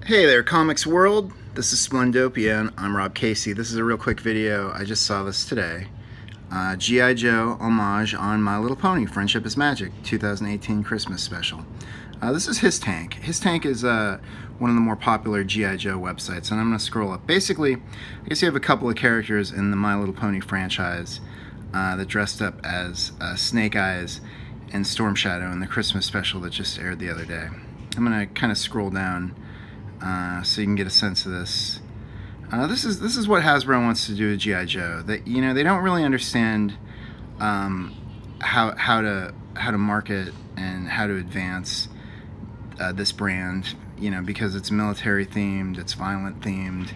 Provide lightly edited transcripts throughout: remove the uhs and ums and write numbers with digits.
Hey there, Comics World. This is Splendopia, and I'm Rob Casey. This is a real quick video. I just saw this today. G.I. Joe homage on My Little Pony, Friendship is Magic, 2018 Christmas special. This is His Tank. His Tank is one of the more popular G.I. Joe websites, and I'm going to scroll up. Basically, I guess you have a couple of characters in the My Little Pony franchise that dressed up as Snake Eyes and Storm Shadow in the Christmas special that just aired the other day. I'm going to kind of scroll down so you can get a sense of this. This is what Hasbro wants to do with G.I. Joe. That they don't really understand how to market and how to advance this brand. Because it's military themed, it's violent themed.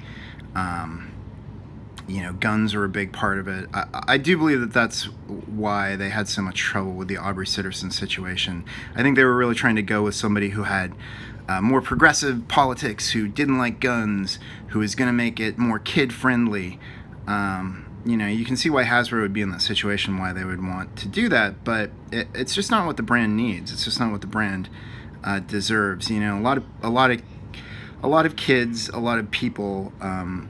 Guns are a big part of it. I do believe that that's why they had so much trouble with the Aubrey Sitterson situation. I think they were really trying to go with somebody who had more progressive politics, who didn't like guns, who was going to make it more kid-friendly. You can see why Hasbro would be in that situation, why they would want to do that, but it's just not what the brand needs. It's just not what the brand deserves. A lot of kids, a lot of people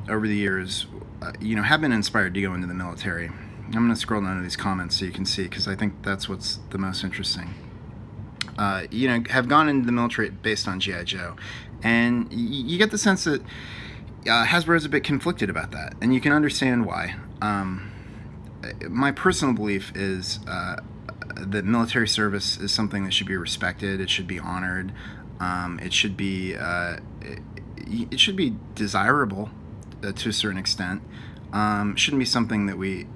over the years, have been inspired to go into the military. I'm going to scroll down to these comments so you can see, because I think that's what's the most interesting. Have gone into the military based on G.I. Joe. And you get the sense that Hasbro is a bit conflicted about that, and you can understand why. My personal belief is that military service is something that should be respected, it should be honored, it should be desirable to a certain extent. Shouldn't be something that we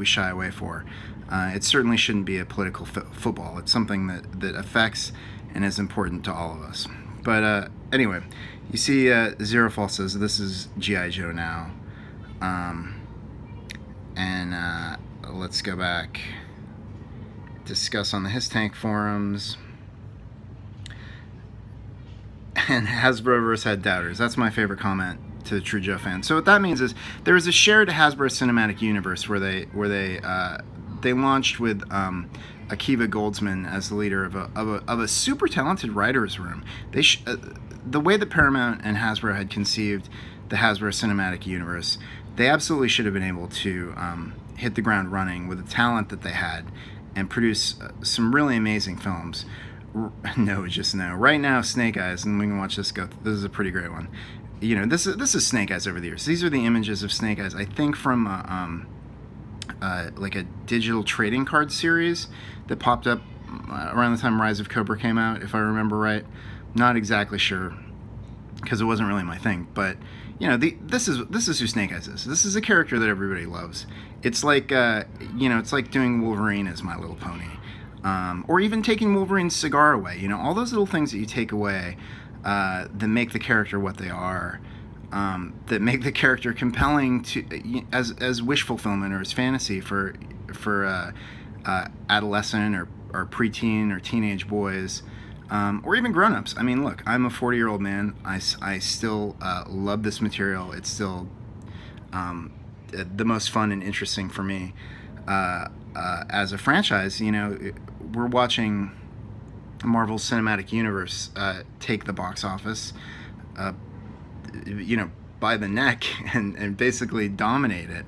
shy away for. It certainly shouldn't be a political football. It's something that affects and is important to all of us. But anyway, you see Zero Fall says this is G.I. Joe now. Let's go back. Discuss on the His Tank forums. And Hasbro versus had doubters. That's my favorite comment to the True Joe fan. So what that means is there is a shared Hasbro cinematic universe where they launched with Akiva Goldsman as the leader of a super talented writers' room. The way that Paramount and Hasbro had conceived the Hasbro cinematic universe, they absolutely should have been able to hit the ground running with the talent that they had and produce some really amazing films. No, just no. Right now, Snake Eyes, and we can watch this go. This is a pretty great one. This is Snake Eyes over the years. These are the images of Snake Eyes, I think, from like a digital trading card series that popped up around the time Rise of Cobra came out, if I remember right. Not exactly sure, because it wasn't really my thing. But this is who Snake Eyes is. This is a character that everybody loves. It's like it's like doing Wolverine as My Little Pony. Or even taking Wolverine's cigar away. All those little things that you take away that make the character what they are, that make the character compelling to as wish fulfillment or as fantasy for adolescent or preteen or teenage boys, or even grown-ups. I mean, look, I'm a 40-year-old man. I still love this material. It's still the most fun and interesting for me. As a franchise, we're watching Marvel's Cinematic Universe take the box office, by the neck and basically dominate it.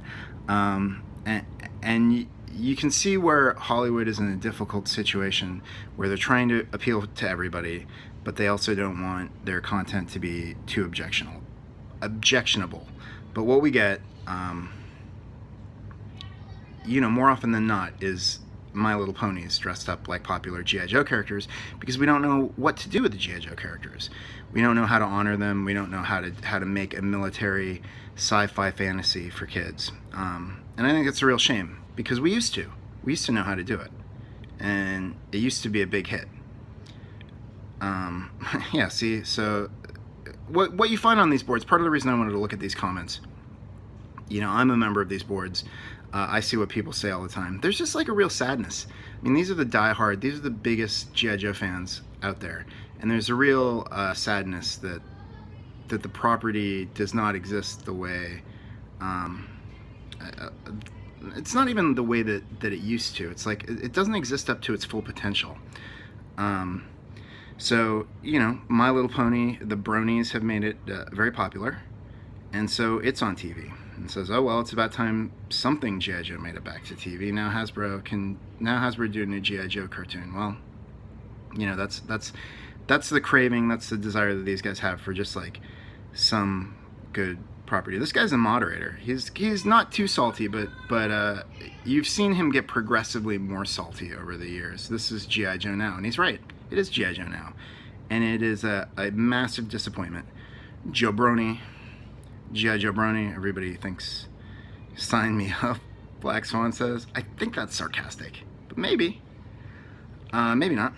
And you can see where Hollywood is in a difficult situation where they're trying to appeal to everybody, but they also don't want their content to be too objectionable. But what we get, more often than not, is My Little Ponies dressed up like popular G.I. Joe characters, because we don't know what to do with the G.I. Joe characters. We don't know how to honor them. We don't know how to make a military sci-fi fantasy for kids. And I think it's a real shame, because we used to know how to do it, and it used to be a big hit. Yeah, see, so what you find on these boards, part of the reason I wanted to look at these comments, I'm a member of these boards. I see what people say all the time. There's just like a real sadness. I mean, these are the biggest G.I. Joe fans out there. And there's a real sadness that the property does not exist the way, it's not even the way that it used to. It's like, it doesn't exist up to its full potential. So, My Little Pony, the bronies have made it very popular, and so it's on TV. And says, oh well, it's about time something G.I. Joe made it back to TV. Now Hasbro do a new G.I. Joe cartoon. Well, that's the craving, that's the desire that these guys have for just like some good property. This guy's a moderator. He's not too salty, but you've seen him get progressively more salty over the years. This is G.I. Joe now, and he's right. It is G.I. Joe now, and it is a massive disappointment. Joe Brony, G.I. Joe Brony, everybody thinks, sign me up, Black Swan says. I think that's sarcastic, but maybe not.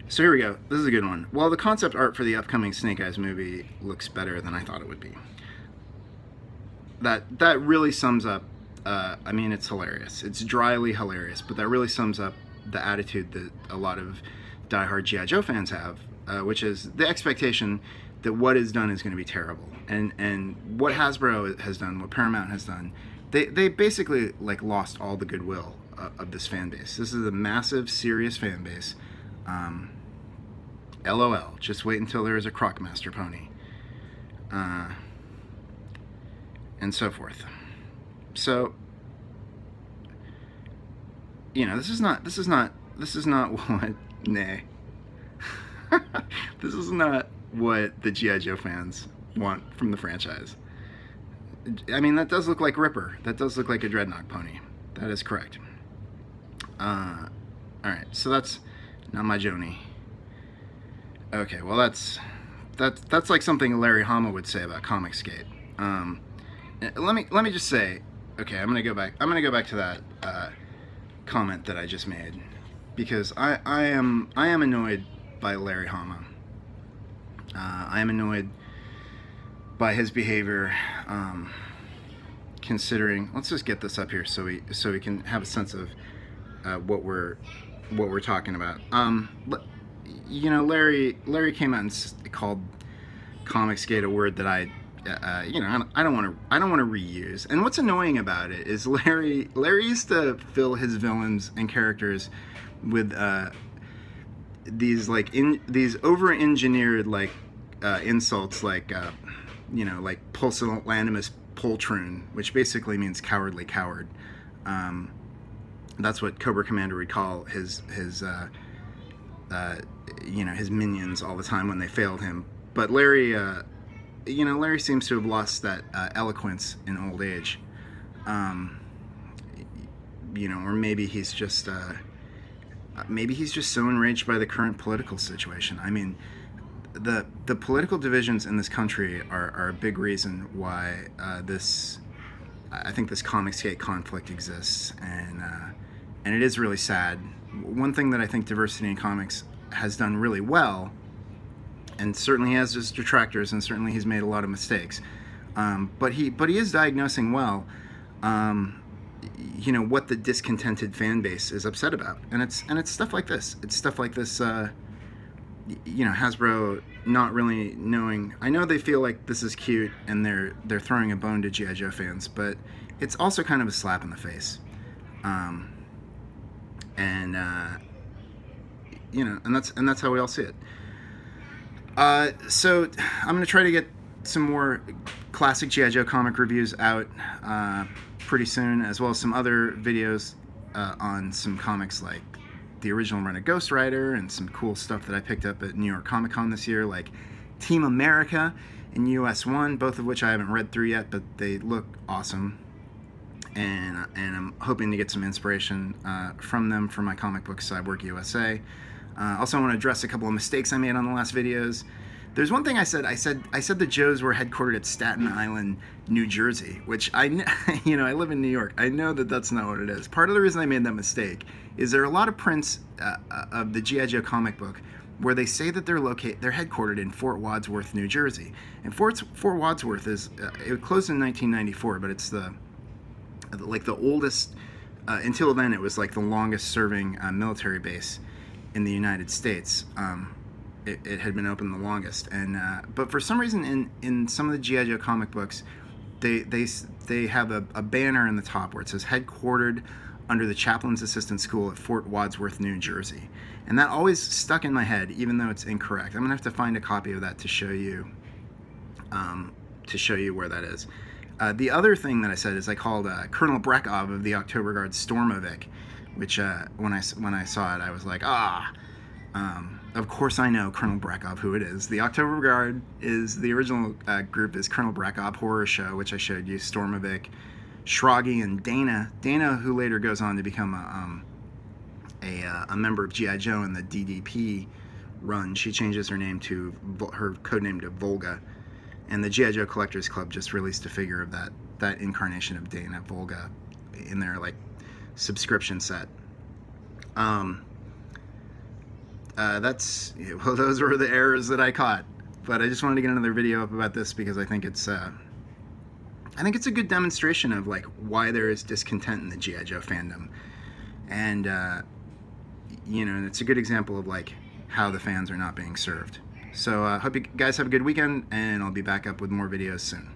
So here we go. This is a good one. Well, the concept art for the upcoming Snake Eyes movie looks better than I thought it would be. That really sums up, I mean, it's hilarious. It's dryly hilarious, but that really sums up the attitude that a lot of diehard G.I. Joe fans have, which is the expectation that what is done is going to be terrible. And what Hasbro has done, what Paramount has done, they basically like lost all the goodwill of this fan base. This is a massive, serious fan base. LOL. Just wait until there is a Crocmaster pony, and so forth. So, this is not what nay. This is not what the G.I. Joe fans want from the franchise. I mean, that does look like Ripper. That does look like a Dreadnought pony. That is correct. Alright, so that's not my Joni. Okay, well that's like something Larry Hama would say about Comicsgate. Let me just say, okay, I'm gonna go back to that comment that I just made, because I am annoyed by Larry Hama. I am annoyed by his behavior, considering, let's just get this up here so we can have a sense of what we're talking about. Larry came out and called Comicsgate a word that I don't want to reuse. And what's annoying about it is Larry used to fill his villains and characters with these over-engineered insults like pusillanimous poltroon, which basically means cowardly coward. That's what Cobra Commander would call his minions all the time when they failed him. But Larry seems to have lost that eloquence in old age. Or maybe he's just so enraged by the current political situation. I mean, the political divisions in this country are a big reason why I think this Comicsgate conflict exists, and it is really sad. One thing that I think Diversity in Comics has done really well, and certainly has his detractors, and certainly he's made a lot of mistakes, but he is diagnosing well, what the discontented fan base is upset about, and it's stuff like this. It's stuff like this. Hasbro not really knowing. I know they feel like this is cute, and they're throwing a bone to G.I. Joe fans, but it's also kind of a slap in the face. And that's how we all see it. So I'm gonna try to get some more classic G.I. Joe comic reviews out pretty soon, as well as some other videos on some comics like the original run of Ghost Rider, and some cool stuff that I picked up at New York Comic Con this year, like Team America and US 1, both of which I haven't read through yet, but they look awesome. And I'm hoping to get some inspiration from them for my comic book, Cyborg USA. Also, I want to address a couple of mistakes I made on the last videos. There's one thing I said the Joes were headquartered at Staten Island, New Jersey, which I live in New York. I know that that's not what it is. Part of the reason I made that mistake is there are a lot of prints of the G.I. Joe comic book where they say that they're headquartered in Fort Wadsworth, New Jersey. And Fort Wadsworth is it closed in 1994, but it's the oldest, until then it was like the longest serving military base in the United States. It had been open the longest, and but for some reason in some of the G.I. Joe comic books, they have a banner in the top where it says headquartered under the chaplain's assistant school at Fort Wadsworth, New Jersey. And that always stuck in my head, even though it's incorrect. I'm gonna have to find a copy of that to show you where that is. The other thing that I said is I called Colonel Brekov of the October Guard Stormovic, which when I saw it, I was like, of course I know Colonel Brekov, who it is. The October Guard is, the original group is Colonel Brekov Horror Show, which I showed you, Stormovic, Shroggy, and Dana. Dana, who later goes on to become a member of G.I. Joe in the DDP run. She changes her name to, her code name to Volga. And the G.I. Joe Collectors Club just released a figure of that incarnation of Dana, Volga, in their like subscription set. Those were the errors that I caught. But I just wanted to get another video up about this because I think it's a good demonstration of like why there is discontent in the G.I. Joe fandom, and and it's a good example of like how the fans are not being served. So hope you guys have a good weekend, and I'll be back up with more videos soon.